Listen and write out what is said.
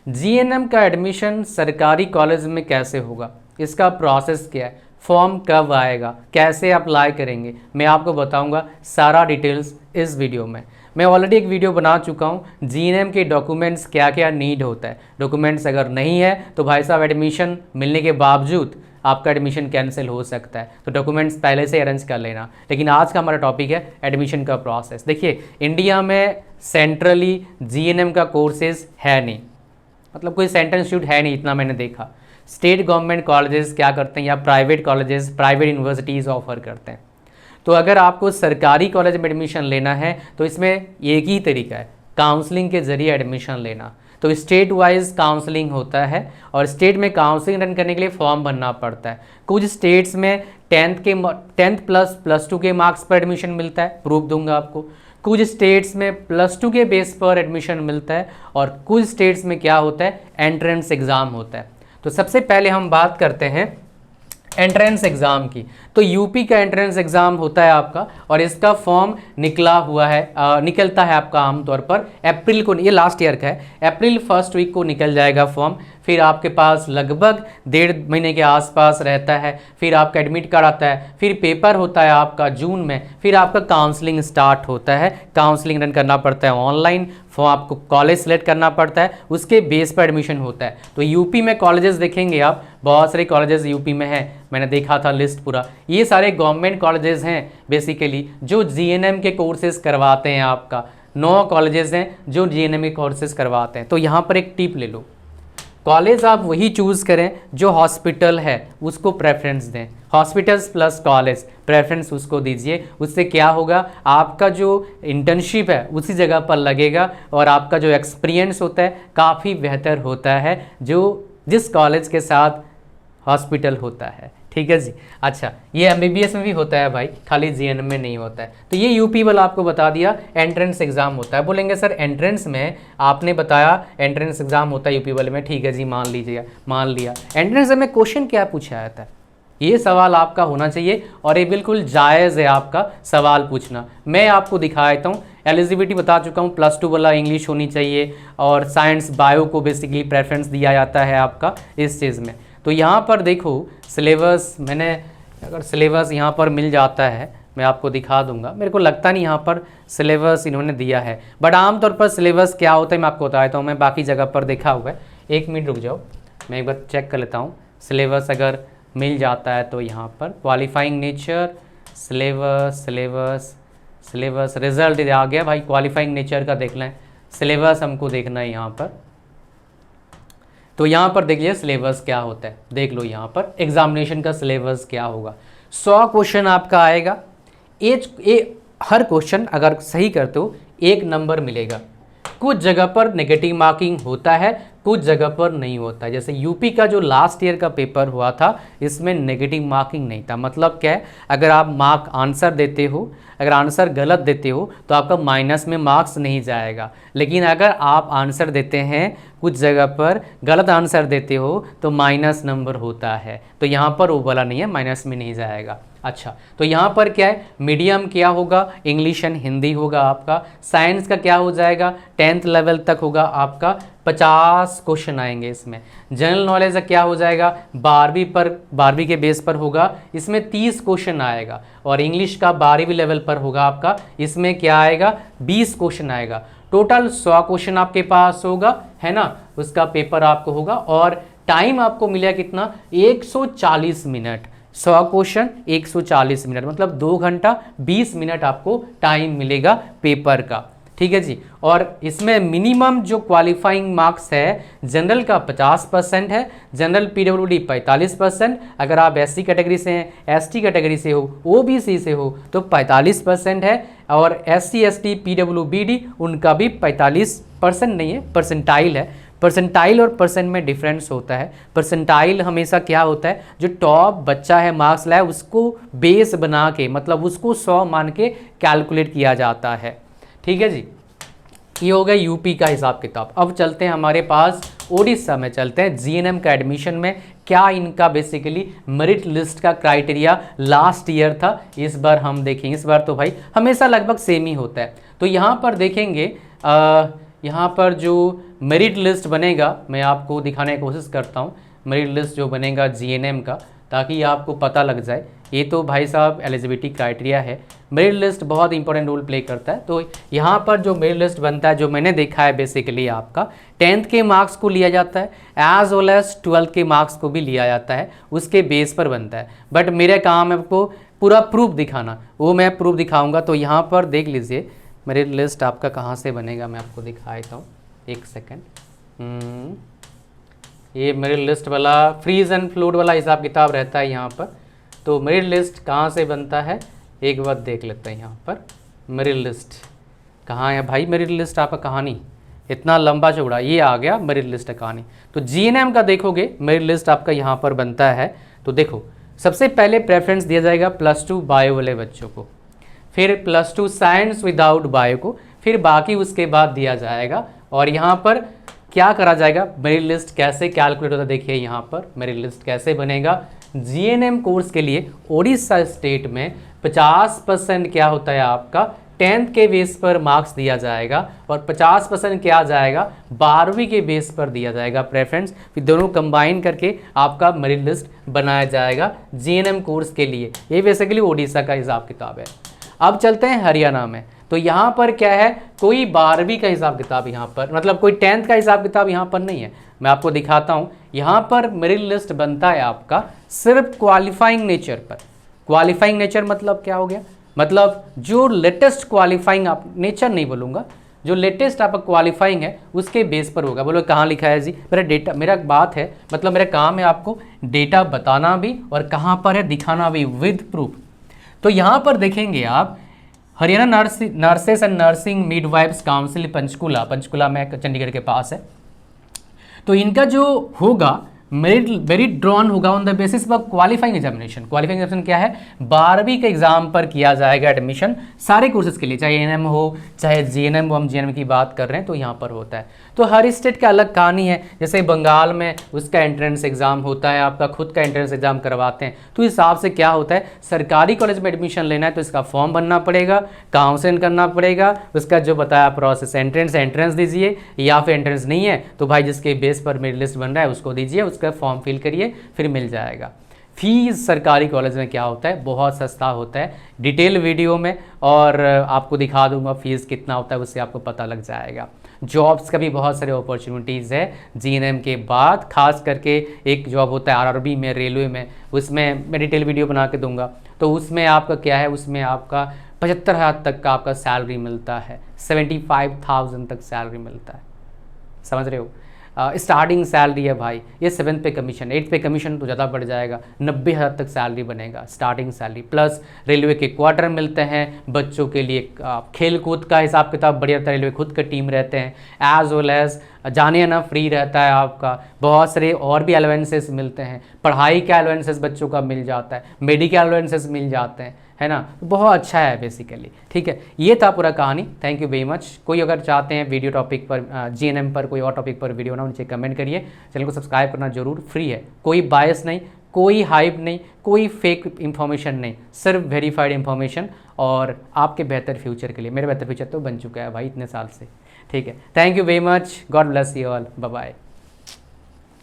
GNM का admission सरकारी college में कैसे होगा, इसका प्रोसेस क्या है, फॉर्म कब आएगा, कैसे अप्लाई करेंगे, मैं आपको बताऊंगा सारा डिटेल्स इस वीडियो में। मैं ऑलरेडी एक वीडियो बना चुका हूं, जीएनएम के डॉक्यूमेंट्स क्या क्या नीड होता है। डॉक्यूमेंट्स अगर नहीं है तो भाई साहब एडमिशन मिलने के बावजूद आपका एडमिशन कैंसिल हो सकता है, तो डॉक्यूमेंट्स पहले से अरेंज कर लेना। लेकिन आज का हमारा टॉपिक है एडमिशन का प्रोसेस। देखिए, इंडिया में सेंट्रली जीएनएम का कोर्सेज है नहीं, मतलब कोई सेंट्रल इंस्टीट्यूट है नहीं, इतना मैंने देखा। स्टेट गवर्नमेंट कॉलेजेस क्या करते हैं या private colleges, private universities offer करते हैं। तो अगर आपको सरकारी कॉलेज में एडमिशन लेना है तो इसमें एक ही तरीका है, काउंसलिंग के ज़रिए एडमिशन लेना। तो स्टेट वाइज काउंसलिंग होता है और स्टेट में काउंसलिंग रन करने के लिए फॉर्म भरना पड़ता है। कुछ स्टेट्स में 10th प्लस 2 के मार्क्स पर एडमिशन मिलता है, प्रूफ दूंगा आपको। कुछ स्टेट्स में +2 के बेस पर एडमिशन मिलता है और कुछ स्टेट्स में क्या होता है, एंट्रेंस एग्ज़ाम होता है। तो सबसे पहले हम बात करते हैं एंट्रेंस एग्ज़ाम की। तो यूपी का एंट्रेंस एग्ज़ाम होता है आपका और इसका फॉर्म निकलता है आपका आमतौर पर अप्रैल को, ये लास्ट ईयर का है, अप्रैल 1st वीक को निकल जाएगा फॉर्म। फिर आपके पास लगभग 1.5 महीने के आसपास रहता है, फिर आपका एडमिट कार्ड आता है, फिर पेपर होता है आपका जून में, फिर आपका काउंसलिंग स्टार्ट होता है। काउंसलिंग रन करना पड़ता है ऑनलाइन, फॉर्म आपको कॉलेज सेलेक्ट करना पड़ता है, उसके बेस पर एडमिशन होता है। तो यूपी में कॉलेजेस देखेंगे आप, बहुत सारे कॉलेजेस यूपी में हैं, मैंने देखा था लिस्ट पूरा। ये सारे गवर्नमेंट कॉलेजेस हैं बेसिकली जो जीएनएम के कोर्सेज करवाते हैं। आपका 9 कॉलेजेस हैं जो जीएनएम के कोर्सेज करवाते हैं। तो यहाँ पर एक टिप ले लो, कॉलेज आप वही चूज़ करें जो हॉस्पिटल है, उसको प्रेफरेंस दें। हॉस्पिटल्स प्लस कॉलेज प्रेफरेंस उसको दीजिए। उससे क्या होगा, आपका जो इंटर्नशिप है उसी जगह पर लगेगा और आपका जो एक्सपीरियंस होता है काफ़ी बेहतर होता है जो जिस कॉलेज के साथ हॉस्पिटल होता है। ठीक है जी। अच्छा, ये एमबीबीएस में भी होता है भाई, खाली जीएनएम में नहीं होता है। तो ये यूपी वाला आपको बता दिया, एंट्रेंस एग्जाम होता है। बोलेंगे सर एंट्रेंस में आपने बताया एंट्रेंस एग्जाम होता है यूपी वाले में, ठीक है जी, मान लीजिए, मान लिया। एंट्रेंस में क्वेश्चन क्या पूछा जाता है, ये सवाल आपका होना चाहिए और ये बिल्कुल जायज़ है आपका सवाल पूछना। मैं आपको दिखा देता हूँ, एलिजिबिलिटी बता चुका हूँ, +2 वाला इंग्लिश होनी चाहिए और साइंस बायो को बेसिकली प्रेफरेंस दिया जाता है आपका इस चीज़ में। तो यहाँ पर देखो सिलेबस, मैंने अगर सिलेबस यहाँ पर मिल जाता है मैं आपको दिखा दूंगा। मेरे को लगता नहीं यहाँ पर सिलेबस इन्होंने दिया है, बट आमतौर पर सिलेबस क्या होता है मैं आपको बता देता हूँ। मैं बाकी जगह पर देखा हुआ है, 1 मिनट रुक जाओ, मैं एक बार चेक कर लेता हूँ सिलेबस अगर मिल जाता है। तो यहाँ पर क्वालिफाइंग नेचर, सिलेबस रिजल्ट आ गया भाई, क्वालिफाइंग नेचर का देख लें, सिलेबस हमको देखना है यहाँ पर। तो यहाँ पर देख लीजिए सिलेबस क्या होता है, देख लो यहाँ पर एग्जामिनेशन का सिलेबस क्या होगा। 100 क्वेश्चन आपका आएगा, हर क्वेश्चन अगर सही करते हो 1 नंबर मिलेगा। कुछ जगह पर नेगेटिव मार्किंग होता है, कुछ जगह पर नहीं होता है। जैसे यूपी का जो लास्ट ईयर का पेपर हुआ था इसमें नेगेटिव मार्किंग नहीं था। मतलब क्या है, अगर आप आंसर देते हो, अगर आंसर गलत देते हो तो आपका माइनस में मार्क्स नहीं जाएगा। लेकिन अगर आप आंसर देते हैं, कुछ जगह पर गलत आंसर देते हो तो माइनस नंबर होता है। तो यहाँ पर वो वाला नहीं है, माइनस में नहीं जाएगा। अच्छा, तो यहाँ पर क्या है, मीडियम क्या होगा, इंग्लिश एंड हिंदी होगा आपका। साइंस का क्या हो जाएगा, 10th लेवल तक होगा आपका, 50 क्वेश्चन आएंगे इसमें। जनरल नॉलेज का क्या हो जाएगा, 12वीं के बेस पर होगा, इसमें 30 क्वेश्चन आएगा। और इंग्लिश का 12वीं लेवल पर होगा आपका, इसमें क्या आएगा, 20 क्वेश्चन आएगा। टोटल 100 क्वेश्चन आपके पास होगा, है ना, उसका पेपर आपको होगा। और टाइम आपको मिलेगा कितना, 140 मिनट। 100 क्वेश्चन 140 मिनट, मतलब 2 घंटा 20 मिनट आपको टाइम मिलेगा पेपर का। ठीक है जी। और इसमें मिनिमम जो क्वालिफाइंग मार्क्स है, जनरल का 50% है, जनरल पीडब्ल्यूडी 45%, अगर आप SC कैटेगरी से हैं, ST कैटेगरी से हो, OBC से हो तो 45% है, और SC ST PWBD उनका भी 45% नहीं है, परसेंटाइल है। परसेंटाइल और परसेंट में डिफरेंस होता है। परसेंटाइल हमेशा क्या होता है, जो टॉप बच्चा है मार्क्स लाए उसको बेस बना के, मतलब उसको 100 मान के कैलकुलेट किया जाता है। ठीक है जी, ये हो गया यूपी का हिसाब किताब। अब चलते हैं हमारे पास उड़ीसा में, चलते हैं जीएनएम का एडमिशन में क्या इनका बेसिकली मेरिट लिस्ट का क्राइटेरिया लास्ट ईयर था, इस बार हम देखेंगे। इस बार तो भाई हमेशा लगभग सेम ही होता है। तो यहाँ पर देखेंगे यहाँ पर जो मेरिट लिस्ट बनेगा मैं आपको दिखाने की कोशिश करता हूँ, मेरिट लिस्ट जो बनेगा जीएनएम का, ताकि आपको पता लग जाए। ये तो भाई साहब एलिजिबिलिटी क्राइटेरिया है, मेरिट लिस्ट बहुत इंपॉर्टेंट रोल प्ले करता है। तो यहाँ पर जो मेरिट लिस्ट बनता है, जो मैंने देखा है बेसिकली आपका 10th के मार्क्स को लिया जाता है एज वेल एज 12th के मार्क्स को भी लिया जाता है, उसके बेस पर बनता है। बट मेरा काम है आपको पूरा प्रूफ दिखाना, वो मैं प्रूफ दिखाऊंगा। तो यहाँ पर देख लीजिए मेरिट लिस्ट आपका कहाँ से बनेगा, मैं आपको दिखा देता हूँ, एक सेकेंड। ये मेरिट लिस्ट वाला फ्रीज एंड फ्लोट वाला हिसाब किताब रहता है यहाँ पर। तो मेरिट लिस्ट कहाँ से बनता है एक बार देख लेते हैं। यहाँ पर मेरिट लिस्ट कहाँ है भाई, मेरिट लिस्ट आपका कहानी इतना लंबा चौड़ा, ये आ गया मेरिट लिस्ट कहानी। तो जीएनएम का देखोगे मेरिट लिस्ट आपका यहाँ पर बनता है। तो देखो सबसे पहले प्रेफरेंस दिया जाएगा +2 बायो वाले बच्चों को, फिर +2 साइंस विदाउट बायो को, फिर बाकी उसके बाद दिया जाएगा। और यहाँ पर क्या करा जाएगा, मेरिट लिस्ट कैसे कैलकुलेट होता है देखिए। यहाँ पर मेरिट लिस्ट कैसे बनेगा, जीएनएम कोर्स के लिए उड़ीसा स्टेट में 50% क्या होता है आपका 10th के बेस पर मार्क्स दिया जाएगा, और 50% क्या जाएगा 12वीं के बेस पर दिया जाएगा प्रेफरेंस। फिर दोनों कंबाइन करके आपका मेरिट लिस्ट बनाया जाएगा जीएनएम कोर्स के लिए। ये बेसिकली उड़ीसा का हिसाब किताब है। अब चलते हैं हरियाणा में। तो यहाँ पर क्या है, कोई 12वीं का हिसाब किताब यहाँ पर, मतलब कोई 10th का हिसाब किताब यहाँ पर नहीं है। मैं आपको दिखाता हूँ, यहाँ पर मेरिट लिस्ट बनता है आपका सिर्फ क्वालिफाइंग नेचर पर। क्वालिफाइंग नेचर मतलब क्या हो गया, मतलब जो लेटेस्ट क्वालिफाइंग, आप नेचर नहीं बोलूँगा, जो लेटेस्ट आपका क्वालिफाइंग है उसके बेस पर होगा। बोलो कहाँ लिखा है जी, मेरा डेटा, मेरा बात है, मतलब मेरा काम है आपको डेटा बताना भी और कहाँ पर है दिखाना भी विद प्रूफ। तो यहाँ पर देखेंगे आप Haryana nurses and nursing midwives council Panchkula में चंडीगढ़ के पास है। तो इनका जो होगा मेरिट ड्रॉन होगा on the basis of qualifying examination. Qualifying examination क्या है, 12वीं के एग्जाम पर किया जाएगा एडमिशन सारे कोर्सेज के लिए, चाहे एएनएम हो चाहे जीएनएम हो। हम जीएनएम की बात कर रहे हैं तो यहाँ पर होता है। तो हर स्टेट का अलग कहानी है। जैसे बंगाल में उसका एंट्रेंस एग्जाम होता है, आपका खुद का एंट्रेंस एग्जाम करवाते हैं। तो इस हिसाब से क्या होता है, सरकारी कॉलेज में एडमिशन लेना है तो इसका फॉर्म बनना पड़ेगा, काउंसलिंग करना पड़ेगा, उसका जो बताया प्रोसेस, एंट्रेंस दीजिए, या फिर एंट्रेंस नहीं है तो भाई जिसके बेस पर मेरिट लिस्ट बन रहा है उसको दीजिए, उसका फॉर्म फिल करिए, फिर मिल जाएगा। फीस सरकारी कॉलेज में क्या होता है, बहुत सस्ता होता है। डिटेल वीडियो में और आपको दिखा दूंगा फीस कितना होता है, उससे आपको पता लग जाएगा। जॉब्स का भी बहुत सारे अपॉर्चुनिटीज़ है जीएनएम के बाद, खास करके एक जॉब होता है आरआरबी में, रेलवे में, उसमें मैं डिटेल वीडियो बना के दूंगा। तो उसमें आपका क्या है, उसमें आपका 75,000 तक का आपका सैलरी मिलता है, 75,000 तक सैलरी मिलता है, समझ रहे हो। स्टार्टिंग सैलरी है भाई, ये 7th पे कमीशन, 8th पे कमीशन तो ज़्यादा बढ़ जाएगा, 90,000 तक सैलरी बनेगा स्टार्टिंग सैलरी। प्लस रेलवे के क्वार्टर मिलते हैं, बच्चों के लिए खेल कूद का हिसाब किताब बढ़िया रहता है, रेलवे खुद का टीम रहते हैं, एज वेल एज जाने आना फ्री रहता है आपका। बहुत सारे और भी अलाउंसेस मिलते हैं, पढ़ाई के अलाउंसेस बच्चों का मिल जाता है, मेडिकल अलाउंसेस मिल जाते हैं, है ना। तो बहुत अच्छा है बेसिकली, ठीक है। ये था पूरा कहानी। Thank you very much. कोई अगर चाहते हैं वीडियो टॉपिक पर, जीएनएम पर कोई और टॉपिक पर वीडियो ना, नीचे कमेंट करिए। चैनल को सब्सक्राइब करना जरूर, फ्री है, कोई बायस नहीं, कोई हाइप नहीं, कोई फेक इंफॉर्मेशन नहीं, सिर्फ वेरीफाइड इंफॉर्मेशन, और आपके बेहतर फ्यूचर के लिए। मेरा बेहतर फ्यूचर तो बन चुका है भाई इतने साल से, ठीक है। Thank you very much, God bless you all, bye bye.